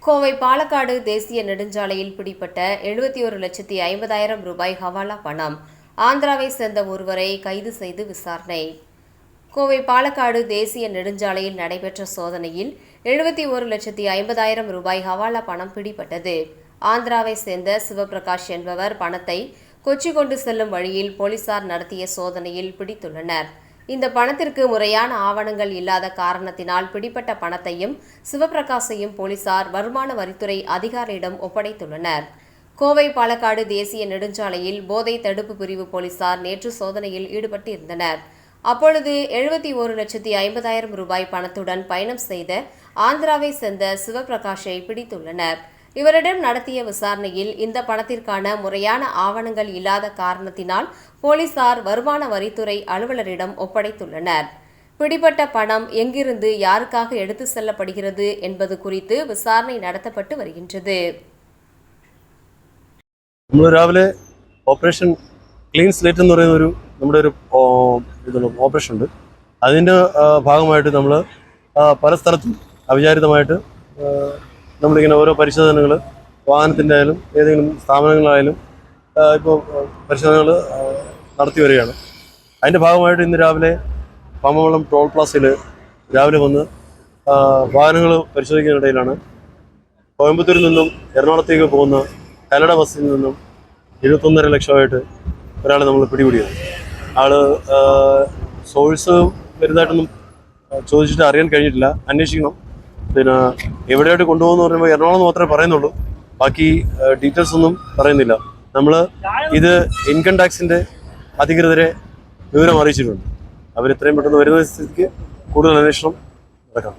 கோவை பாலக்காடு தேசிய நெடுஞ்சாலையில் பிடிப்பட்ட 71,50,000 ரூபாய் ஹவாலா பணம். ஆந்திராவை சேர்ந்த ஒருவரை கைது செய்து விசாரணை. கோவை பாலக்காடு தேசிய நெடுஞ்சாலையில் நடைபெற்ற சோதனையில் 71,50,000 ரூபாய் ஹவாலா பணம் பிடிபட்டது. ஆந்திராவை சேர்ந்த சிவபிரகாஷ் என்பவர் பணத்தை கொச்சி கொண்டு செல்லும் வழியில் போலீசார் நடத்திய சோதனையில் பிடித்துள்ளனர். இந்த பணத்திற்கு முறையான ஆவணங்கள் இல்லாத காரணத்தினால் பிடிப்பட்ட பணத்தையும் சிவபிரகாஷையும் போலீசார் வருமான வரித்துறை அதிகாரியிடம் ஒப்படைத்துள்ளனர். கோவை பாலக்காடு தேசிய நெடுஞ்சாலையில் போதை தடுப்பு பிரிவு போலீசார் நேற்று சோதனையில் ஈடுபட்டிருந்தனர். அப்பொழுது 71,50,000 ரூபாய் பணத்துடன் பயணம் செய்த ஆந்திராவை சேர்ந்த சிவபிரகாஷை பிடித்துள்ளனர். இவரிடம் நடத்திய விசாரணையில் இந்த பணத்திற்கான முறையான ஆவணங்கள் இல்லாத காரணத்தினால் போலீசார் வருமான வரித்துறை அலுவலரிடம் ஒப்படைத்துள்ளனர். பிடிபட்ட பணம் எங்கிருந்து யாருக்காக எடுத்து செல்லப்படுகிறது என்பது குறித்து விசாரணை நடத்தப்பட்டு வருகின்றது. രാവിലെ ഓപ്പറേഷൻ ക്ലീൻ സ്ലേറ്റ് എന്ന് പറയുന്ന നമ്മുടെ ഒരു ഓപ്പറേഷൻ ഉണ്ട്. അതിൻ്റെ ഭാഗമായിട്ട് നമ്മൾ പല സ്ഥലത്തും അവിചാരിതമായിട്ട് നമ്മളിങ്ങനെ ഓരോ പരിശോധനകൾ വാഹനത്തിൻ്റെ ആയാലും ഏതെങ്കിലും സ്ഥാപനങ്ങളായാലും ഇപ്പോൾ പരിശോധനകൾ നടത്തി വരികയാണ്. അതിൻ്റെ ഭാഗമായിട്ട് ഇന്ന് രാവിലെ പാമ്പവളം ടോൾ പ്ലാസയിൽ രാവിലെ വന്ന് വാഹനങ്ങൾ പരിശോധിക്കുന്നതിനിടയിലാണ് കോയമ്പത്തൂരിൽ നിന്നും എറണാകുളത്തേക്ക് പോകുന്ന കന്നഡ ബസ്സിൽ നിന്നും 21.5 ലക്ഷമായിട്ട് ഒരാളെ നമ്മൾ പിടികൂടിയത്. ആൾ സോഴ്സ് വലുതായിട്ടൊന്നും ചോദിച്ചിട്ട് അറിയാൻ കഴിഞ്ഞിട്ടില്ല, അന്വേഷിക്കണം. പിന്നെ എവിടെയായിട്ട് കൊണ്ടുപോകുന്ന പറയുമ്പോൾ എറണാകുളം മാത്രമേ പറയുന്നുള്ളൂ, ബാക്കി ഡീറ്റെയിൽസ് ഒന്നും പറയുന്നില്ല. നമ്മൾ ഇത് ഇൻകം ടാക്സിൻ്റെ അധികൃതരെ വിവരം അറിയിച്ചിട്ടുണ്ട്. അവരെത്രയും പെട്ടെന്ന് വരുന്ന സ്ഥിതിക്ക് കൂടുതൽ അന്വേഷണം നടക്കണം.